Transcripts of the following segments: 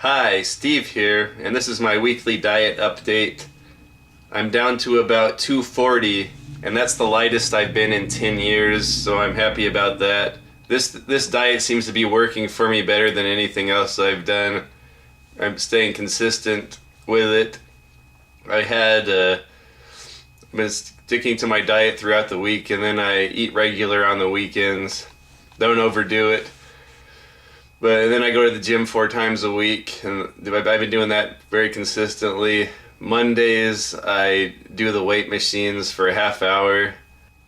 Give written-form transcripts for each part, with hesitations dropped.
Hi, Steve here, and this is my weekly diet update. I'm down to about 240, and that's the lightest I've been in 10 years, so I'm happy about that. This diet seems to be working for me better than anything else I've done. I'm staying consistent with it. I've been sticking to my diet throughout the week, and then I eat regular on the weekends. Don't overdo it. But then I go to the gym 4 times a week, and I've been doing that very consistently. Mondays, I do the weight machines for a half hour.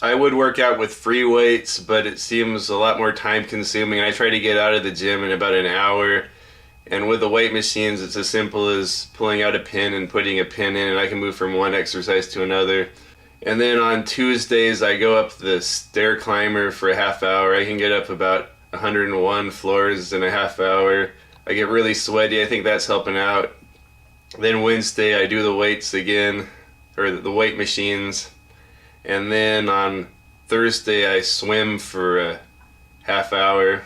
I would work out with free weights, but it seems a lot more time consuming, and I try to get out of the gym in about an hour. And with the weight machines, it's as simple as pulling out a pin and putting a pin in, and I can move from one exercise to another. And then on Tuesdays, I go up the stair climber for a half hour. I can get up about 101 floors in a half hour. I get really sweaty. I think that's helping out. Then Wednesday I do the weights again, or the weight machines. And then on Thursday I swim for a half hour.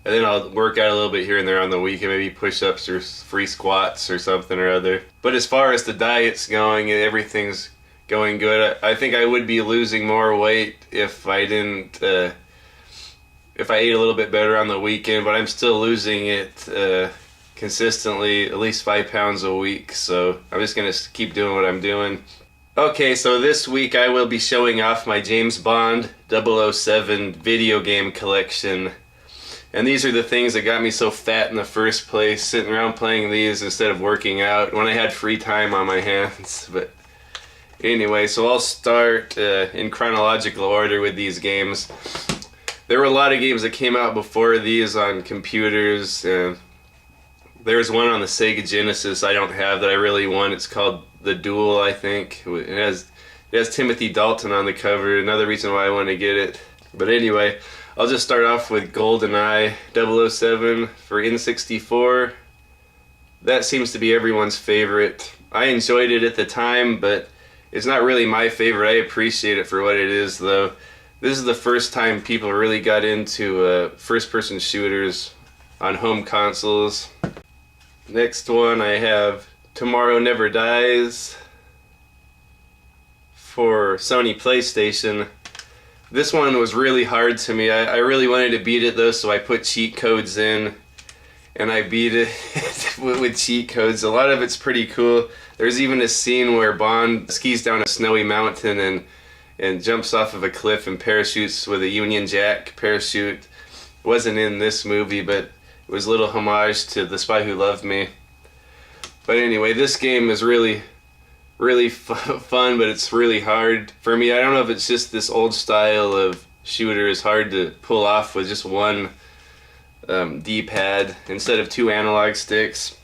And then I'll work out a little bit here and there on the weekend, maybe push-ups or free squats or something or other. But as far as the diet's going, everything's going good. I think I would be losing more weight if I didn't if I ate a little bit better on the weekend, but I'm still losing it consistently, at least 5 pounds a week, so I'm just going to keep doing what I'm doing. Okay, so this week I will be showing off my James Bond 007 video game collection. And these are the things that got me so fat in the first place, sitting around playing these instead of working out when I had free time on my hands. But anyway, so I'll start in chronological order with these games. There were a lot of games that came out before these on computers. There's one on the Sega Genesis I don't have that I really want. It's called The Duel, I think. It has Timothy Dalton on the cover, another reason why I want to get it. But anyway, I'll just start off with GoldenEye 007 for N64. That seems to be everyone's favorite. I enjoyed it at the time, but it's not really my favorite. I appreciate it for what it is, though. This is the first time people really got into first-person shooters on home consoles. Next one I have Tomorrow Never Dies for Sony PlayStation. This one was really hard to me. I really wanted to beat it though, so I put cheat codes in and I beat it with cheat codes. A lot of it's pretty cool. There's even a scene where Bond skis down a snowy mountain and jumps off of a cliff and parachutes with a Union Jack parachute. It wasn't in this movie, but it was a little homage to The Spy Who Loved Me. But anyway, this game is really fun, but it's really hard for me. I don't know if it's just this old style of shooter is hard to pull off with just one D-pad instead of 2 analog sticks.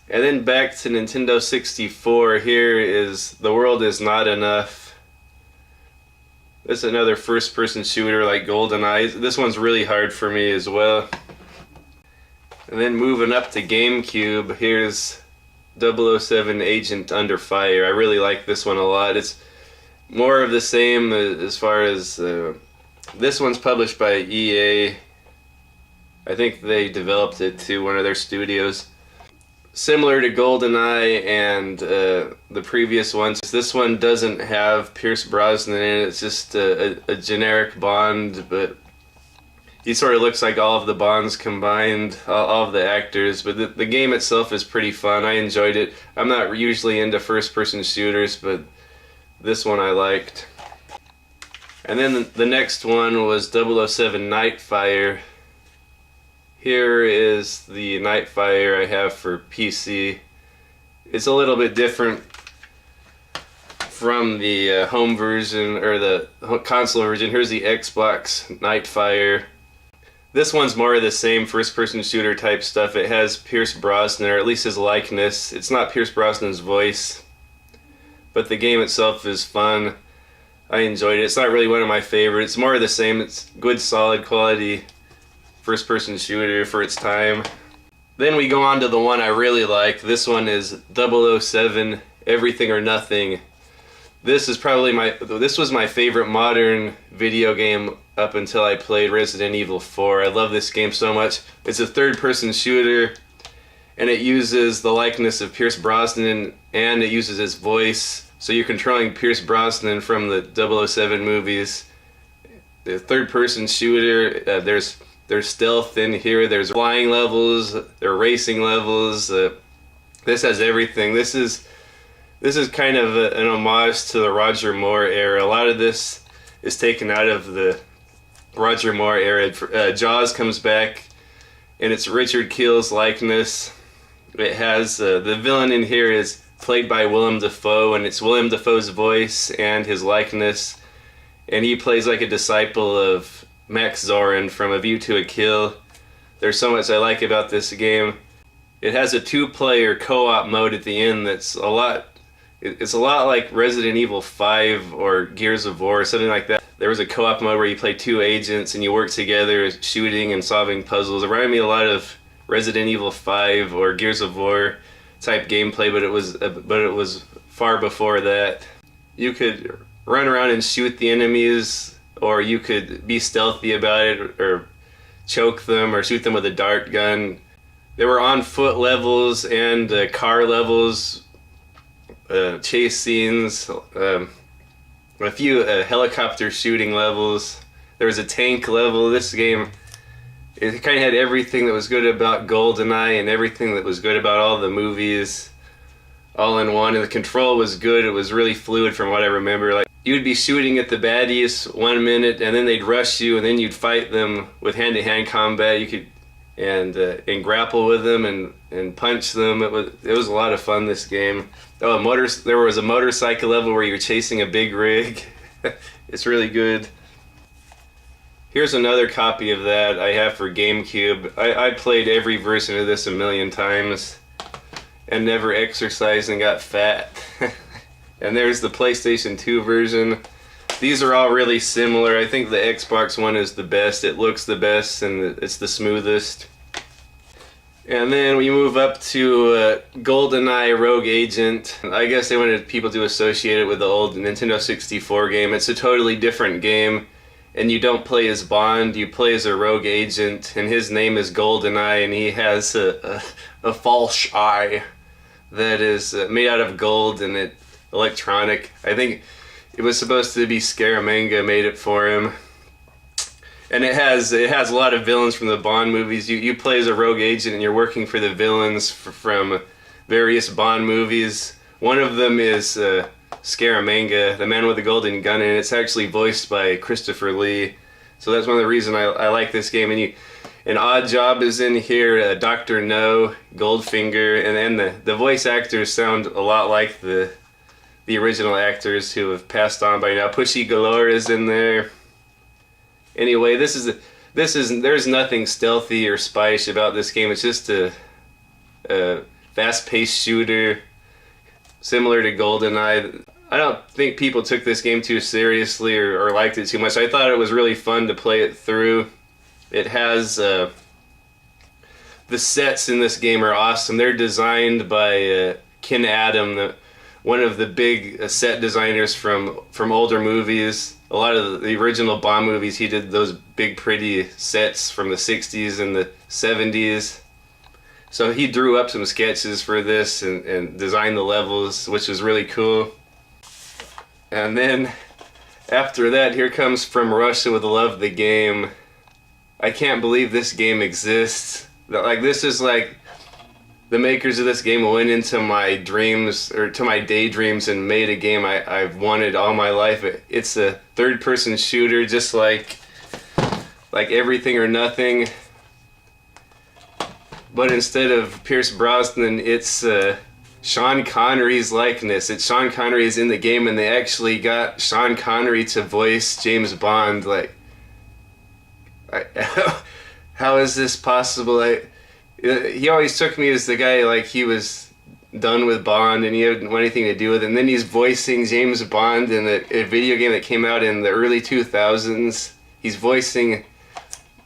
And then back to Nintendo 64, here is The World Is Not Enough. This is another first-person shooter like GoldenEye. This one's really hard for me as well. And then moving up to GameCube, here's 007 Agent Under Fire. I really like this one a lot. It's more of the same as far as this one's published by EA. I think they developed it to one of their studios. Similar to GoldenEye and the previous ones, this one doesn't have Pierce Brosnan in it. It's just a generic Bond, but he sort of looks like all of the Bonds combined, all of the actors. But the game itself is pretty fun. I enjoyed it. I'm not usually into first-person shooters, but this one I liked. And then the next one was 007 Nightfire. Here is the Nightfire I have for PC. It's a little bit different from the home version or the console version. Here's the Xbox Nightfire. This one's more of the same first-person shooter type stuff. It has Pierce Brosnan, or at least his likeness. It's not Pierce Brosnan's voice, but the game itself is fun. I enjoyed it. It's not really one of my favorites. It's more of the same. It's good, solid quality first-person shooter for its time. Then we go on to the one I really like. This one is 007 Everything or Nothing. This was my favorite modern video game up until I played Resident Evil 4. I love this game so much. It's a third-person shooter. and it uses the likeness of Pierce Brosnan, and it uses his voice. So you're controlling Pierce Brosnan from the 007 movies. The third-person shooter. There's stealth in here. There's flying levels. There are racing levels. This has everything. This is kind of an homage to the Roger Moore era. A lot of this is taken out of the Roger Moore era. Jaws comes back, and it's Richard Keel's likeness. It has the villain in here is played by Willem Dafoe, and it's Willem Dafoe's voice and his likeness, and he plays like a disciple of Max Zorin from A View to a Kill. There's so much I like about this game. It has a 2-player co-op mode at the end that's a lot. It's a lot like Resident Evil 5 or Gears of War or something like that. There was a co-op mode where you play 2 agents and you work together shooting and solving puzzles. It reminded me a lot of Resident Evil 5 or Gears of War type gameplay, but it was far before that. You could run around and shoot the enemies, or you could be stealthy about it or choke them or shoot them with a dart gun. There were on-foot levels and car levels, chase scenes, a few helicopter shooting levels. There was a tank level. This game, it kind of had everything that was good about GoldenEye and everything that was good about all the movies all in one. And the control was good. It was really fluid from what I remember. Like, you'd be shooting at the baddies 1 minute, and then they'd rush you, and then you'd fight them with hand-to-hand combat. You could and grapple with them and punch them. It was a lot of fun, this game. Oh, there was a motorcycle level where you were chasing a big rig. It's really good. Here's another copy of that I have for GameCube. I played every version of this a million times and never exercised and got fat. And there's the PlayStation 2 version. These are all really similar. I think the Xbox One is the best. It looks the best and it's the smoothest. And then we move up to GoldenEye Rogue Agent. I guess they wanted people to associate it with the old Nintendo 64 game. It's a totally different game, and you don't play as Bond, you play as a rogue agent, and his name is GoldenEye, and he has a false eye that is made out of gold and electronic. I think it was supposed to be Scaramanga made it for him. And it has a lot of villains from the Bond movies. You play as a rogue agent and you're working for the villains from various Bond movies. One of them is Scaramanga, the man with the golden gun, and it's actually voiced by Christopher Lee. So that's one of the reasons I like this game. And Odd Job is in here, Dr. No, Goldfinger, and then the voice actors sound a lot like the original actors who have passed on by now. Pushy Galore is in there. Anyway, there's nothing stealthy or spyish about this game. It's just a fast-paced shooter similar to GoldenEye. I don't think people took this game too seriously or liked it too much. I thought it was really fun to play it through. It has the sets in this game are awesome. They're designed by Ken Adam, one of the big set designers from older movies. A lot of the original Bond movies, he did those big pretty sets from the 60s and the 70s. So he drew up some sketches for this and designed the levels, which was really cool. And then after that, here comes From Russia with Love, the game. I can't believe this game exists. Like, this is like the makers of this game went into my dreams or to my daydreams and made a game I've wanted all my life. It's a third-person shooter, just like Everything or Nothing. But instead of Pierce Brosnan, it's Sean Connery's likeness. It's Sean Connery is in the game, and they actually got Sean Connery to voice James Bond. Like, how is this possible? He always took me as the guy like he was done with Bond and he didn't want anything to do with it. And then he's voicing James Bond in a video game that came out in the early 2000s. He's voicing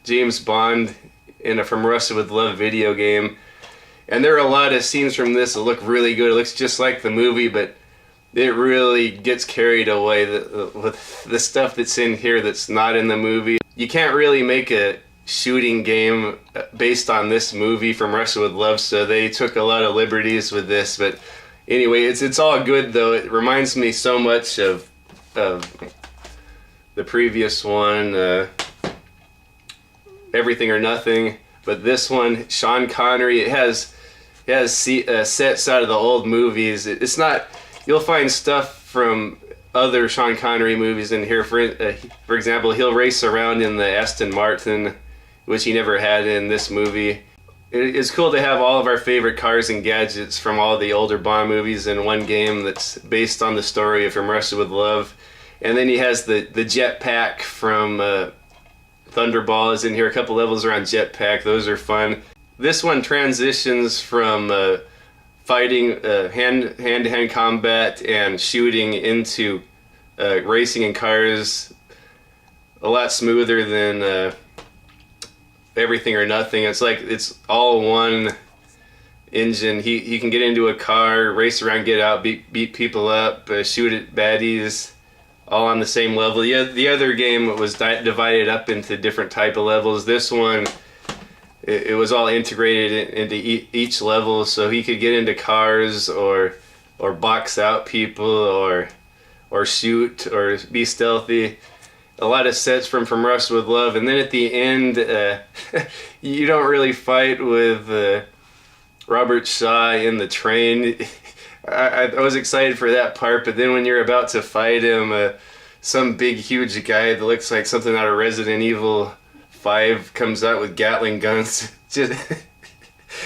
James Bond in a From Russia with Love video game. And there are a lot of scenes from this that look really good. It looks just like the movie, but it really gets carried away with the stuff that's in here that's not in the movie. You can't really make a shooting game based on this movie from Russia with Love, so they took a lot of liberties with this. But anyway, it's all good though. It reminds me so much of the previous one, Everything or Nothing. But this one, Sean Connery, it has sets out of the old movies. It's not. You'll find stuff from other Sean Connery movies in here. For example, he'll race around in the Aston Martin, which he never had in this movie. It's cool to have all of our favorite cars and gadgets from all the older Bond movies in one game that's based on the story of From Russia with Love. And then he has the jetpack from Thunderball is in here. A couple levels around jetpack. Those are fun. This one transitions from fighting, hand-to-hand combat and shooting into racing in cars a lot smoother than Everything or Nothing. It's like it's all one engine. He can get into a car, race around, get out, beat people up, shoot at baddies, all on the same level. The other game was divided up into different type of levels. This one, it was all integrated into each level, so he could get into cars or box out people or shoot or be stealthy. A lot of sets from Russia with Love, and then at the end, you don't really fight with Robert Shaw in the train. I was excited for that part, but then when you're about to fight him, some big huge guy that looks like something out of Resident Evil 5 comes out with Gatling guns.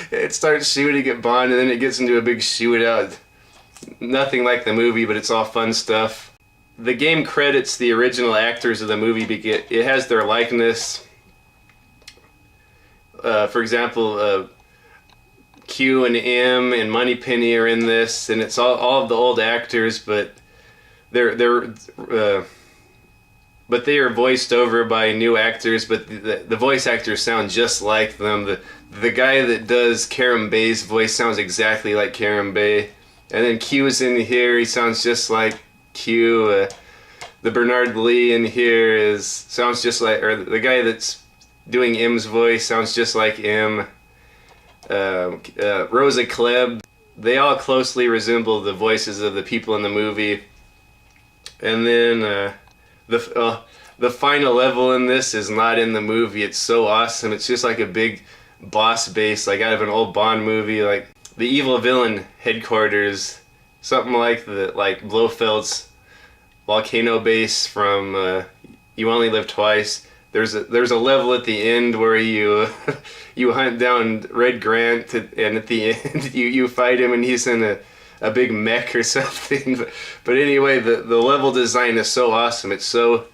It starts shooting at Bond, and then it gets into a big shootout. Nothing like the movie, but it's all fun stuff. The game credits the original actors of the movie because it has their likeness. For example, Q and M and Moneypenny are in this, and it's all of the old actors, but but they are voiced over by new actors. But the voice actors sound just like them. The guy that does Karen Bay's voice sounds exactly like Karen Bay, and then Q is in here. He sounds just like Q. The Bernard Lee in here sounds just like, or the guy that's doing M's voice sounds just like M. Rosa Klebb, they all closely resemble the voices of the people in the movie. And then the final level in this is not in the movie. It's so awesome. It's just like a big boss base, like out of an old Bond movie, like the evil villain headquarters, something like Blofeld's volcano base from You Only Live Twice. There's a level at the end where you you hunt down Red Grant, and at the end you fight him, and he's in a big mech or something. But anyway, the level design is so awesome. It's so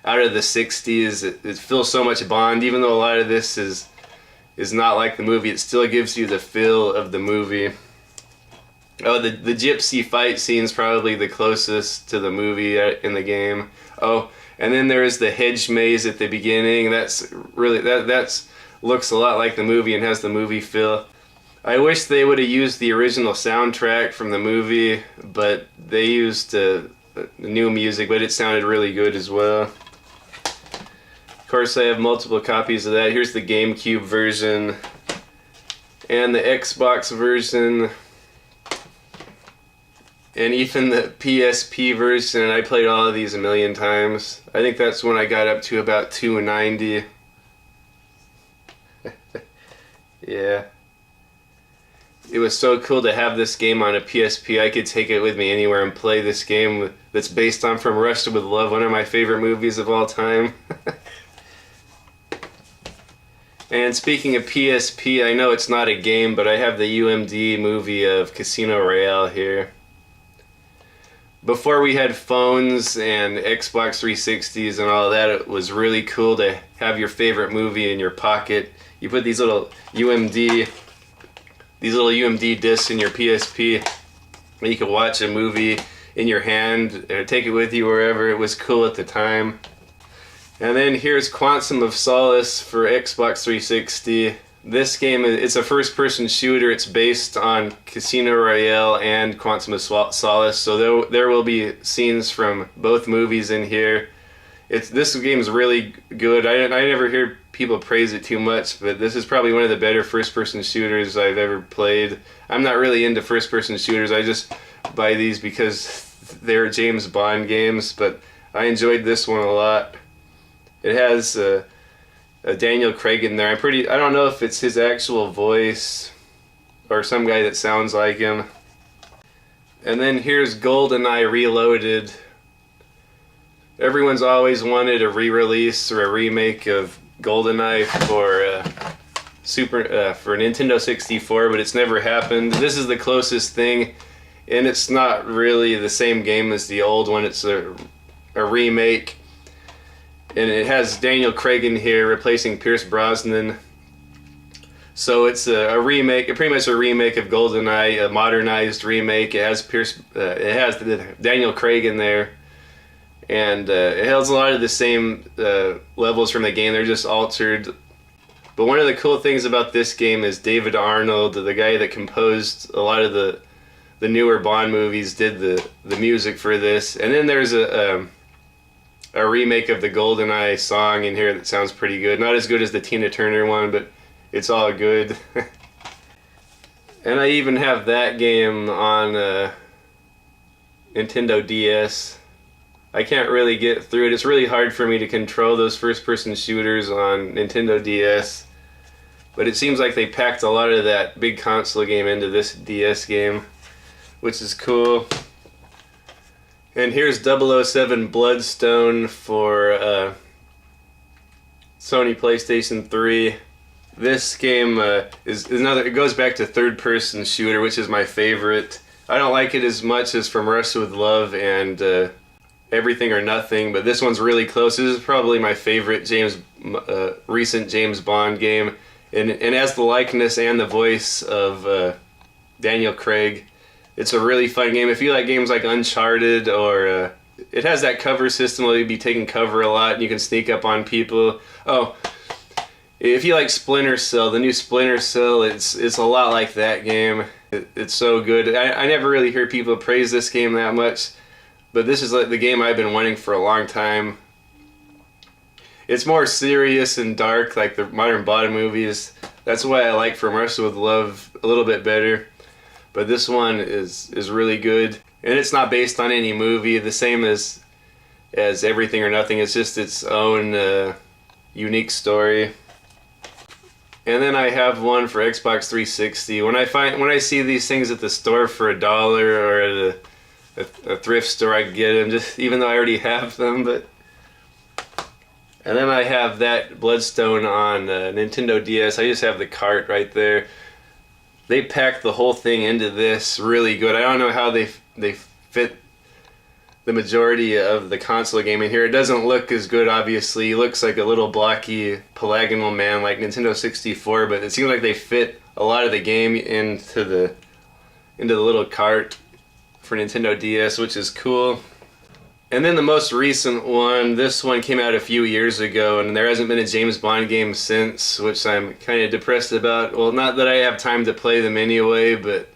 out of the 60s. It feels so much Bond, even though a lot of this is not like the movie. It still gives you the feel of the movie. Oh, the gypsy fight scene's probably the closest to the movie in the game. Oh, and then there is the hedge maze at the beginning. That's really that's looks a lot like the movie and has the movie feel. I wish they would have used the original soundtrack from the movie, but they used the new music, but it sounded really good as well. Of course, I have multiple copies of that. Here's the GameCube version and the Xbox version. And even the PSP version, I played all of these a million times. I think that's when I got up to about 290. Yeah. It was so cool to have this game on a PSP. I could take it with me anywhere and play this game that's based on From Russia with Love, one of my favorite movies of all time. And speaking of PSP, I know it's not a game, but I have the UMD movie of Casino Royale here. Before we had phones and Xbox 360s and all that, it was really cool to have your favorite movie in your pocket. You put these little UMD discs in your PSP, and you could watch a movie in your hand or take it with you wherever. It was cool at the time. And then here's Quantum of Solace for Xbox 360. This game, it's a first-person shooter. It's based on Casino Royale and Quantum of Solace, so there will be scenes from both movies in here. This game's really good. I never hear people praise it too much, but this is probably one of the better first-person shooters I've ever played. I'm not really into first-person shooters. I just buy these because they're James Bond games, but I enjoyed this one a lot. It has a Daniel Craig in there. I don't know if it's his actual voice or some guy that sounds like him. And then here's GoldenEye Reloaded. Everyone's always wanted a re-release or a remake of GoldenEye for Nintendo 64, but it's never happened. This is the closest thing, and it's not really the same game as the old one. It's a remake, and it has Daniel Craig in here replacing Pierce Brosnan. So it's a remake, pretty much a remake of GoldenEye, a modernized remake. It has Daniel Craig in there, and it has a lot of the same levels from the game. They're just altered. But one of the cool things about this game is David Arnold, the guy that composed a lot of the newer Bond movies, did the music for this. And then there's a remake of the GoldenEye song in here that sounds pretty good. Not as good as the Tina Turner one, but it's all good. And I even have that game on Nintendo DS. I can't really get through it. It's really hard for me to control those first-person shooters on Nintendo DS. But it seems like they packed a lot of that big console game into this DS game, which is cool. And here's 007 Bloodstone for Sony PlayStation 3. This game is another. It goes back to third-person shooter, which is my favorite. I don't like it as much as From Russia with Love and Everything or Nothing, but this one's really close. This is probably my favorite recent James Bond game, and has the likeness and the voice of Daniel Craig. It's a really fun game. If you like games like Uncharted, or it has that cover system where you'd be taking cover a lot and you can sneak up on people. Oh, if you like Splinter Cell, the new Splinter Cell, it's a lot like that game. It's so good. I never really hear people praise this game that much, but this is like the game I've been wanting for a long time. It's more serious and dark, like the modern Bond movies. That's why I like From Russia with Love a little bit better. But this one is really good, and it's not based on any movie. The same as Everything or Nothing. It's just its own unique story. And then I have one for Xbox 360. When I see these things at the store for $1 or at a thrift store, I get them, just even though I already have them. And then I have that Bloodstone on Nintendo DS. I just have the cart right there. They packed the whole thing into this really good. I don't know how they fit the majority of the console game in here. It doesn't look as good, obviously. It looks like a little blocky polygonal man like Nintendo 64, but it seems like they fit a lot of the game into the little cart for Nintendo DS, which is cool. And then the most recent one, this one came out a few years ago, and there hasn't been a James Bond game since, which I'm kind of depressed about. Well, not that I have time to play them anyway, but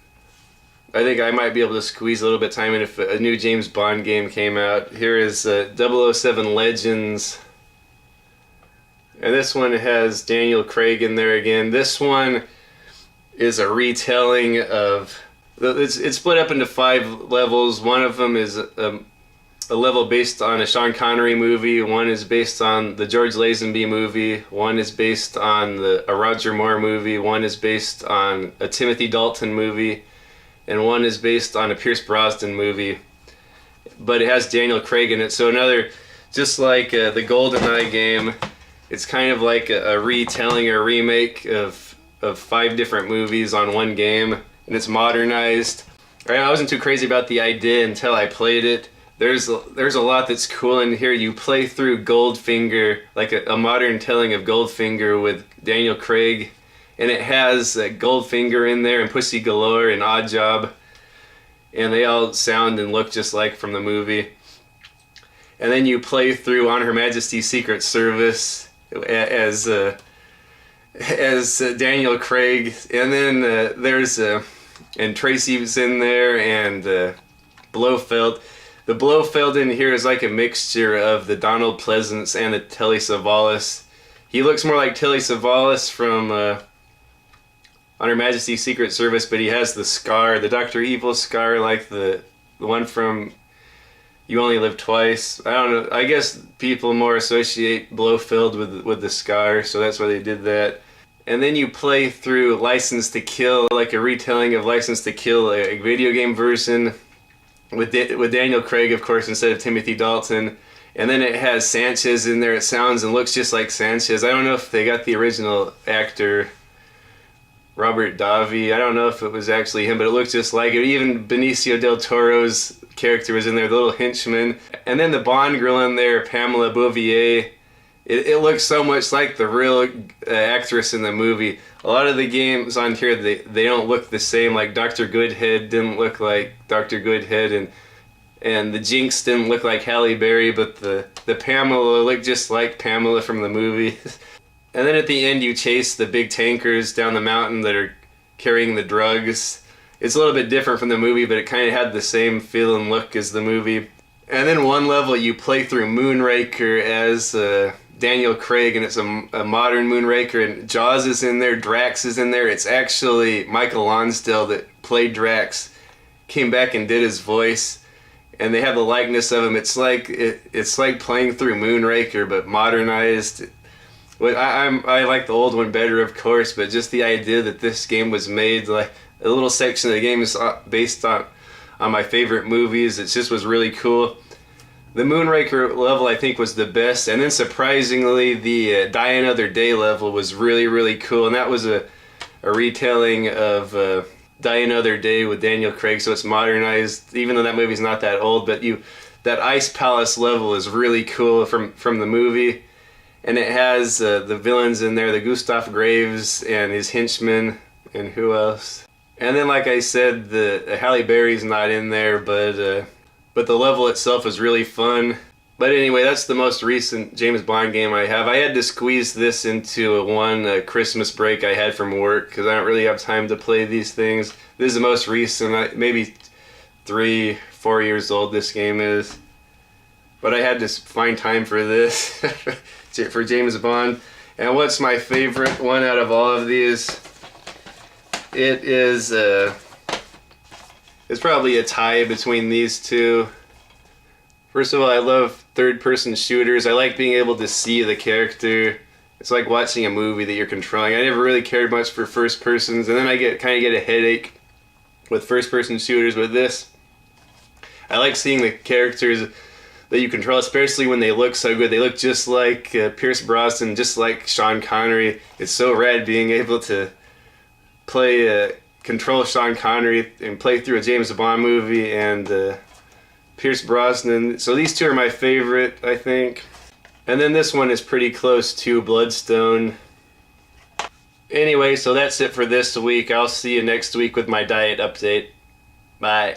I think I might be able to squeeze a little bit of time in if a new James Bond game came out. Here is 007 Legends. And this one has Daniel Craig in there again. This one is a retelling of... It's split up into 5 levels. One of them is a level based on a Sean Connery movie. One is based on the George Lazenby movie. One is based on a Roger Moore movie. One is based on a Timothy Dalton movie. And one is based on a Pierce Brosnan movie. But it has Daniel Craig in it. So just like the GoldenEye game, it's kind of like a retelling or remake of 5 different movies on one game. And it's modernized. I wasn't too crazy about the idea until I played it. There's a lot that's cool in here. You play through Goldfinger, like a modern telling of Goldfinger with Daniel Craig, and it has Goldfinger in there and Pussy Galore and Oddjob, and they all sound and look just like from the movie. And then you play through On Her Majesty's Secret Service as Daniel Craig, and then and Tracy's in there, and Blofeld. The Blofeld in here is like a mixture of the Donald Pleasance and the Telly Savalas. He looks more like Telly Savalas from On Her Majesty's Secret Service, but he has the scar, the Dr. Evil scar, like the one from You Only Live Twice. I don't know. I guess people more associate Blofeld with the scar, so that's why they did that. And then you play through License to Kill, like a retelling of License to Kill, a video game version with Daniel Craig, of course, instead of Timothy Dalton. And then it has Sanchez in there. It sounds and looks just like Sanchez. I don't know if they got the original actor, Robert Davi. I don't know if it was actually him, but it looked just like it. Even Benicio del Toro's character was in there, the little henchman. And then the Bond girl in there, Pamela Bouvier. It looks so much like the real actress in the movie. A lot of the games on here, they don't look the same. Like Dr. Goodhead didn't look like Dr. Goodhead, and the Jinx didn't look like Halle Berry, but the Pamela looked just like Pamela from the movie. And then at the end, you chase the big tankers down the mountain that are carrying the drugs. It's a little bit different from the movie, but it kind of had the same feel and look as the movie. And then one level, you play through Moonraker as Daniel Craig, and it's a modern Moonraker, and Jaws is in there, Drax is in there. It's actually Michael Lonsdale that played Drax, came back and did his voice, and they have the likeness of him. It's like playing through Moonraker, but modernized. I like the old one better, of course, but just the idea that this game was made, like a little section of the game is based on my favorite movies. It just was really cool. The Moonraker level, I think, was the best, and then surprisingly, the Die Another Day level was really, really cool, and that was a retelling of Die Another Day with Daniel Craig, so it's modernized, even though that movie's not that old, but that Ice Palace level is really cool from the movie, and it has the villains in there, the Gustav Graves and his henchmen, and who else? And then, like I said, the Halle Berry's not in there, but the level itself is really fun. But anyway, that's the most recent James Bond game I have. I had to squeeze this into one Christmas break I had from work because I don't really have time to play these things. This is the most recent, maybe 3-4 years old this game is. But I had to find time for this, for James Bond. And what's my favorite one out of all of these? It is... It's probably a tie between these two. First of all, I love third-person shooters. I like being able to see the character. It's like watching a movie that you're controlling. I never really cared much for first persons, and then I kind of get a headache with first-person shooters. With this, I like seeing the characters that you control, especially when they look so good. They look just like Pierce Brosnan, just like Sean Connery. It's so rad being able to control Sean Connery and play through a James Bond movie and Pierce Brosnan. So these two are my favorite, I think. And then this one is pretty close to Bloodstone. Anyway, so that's it for this week. I'll see you next week with my diet update. Bye.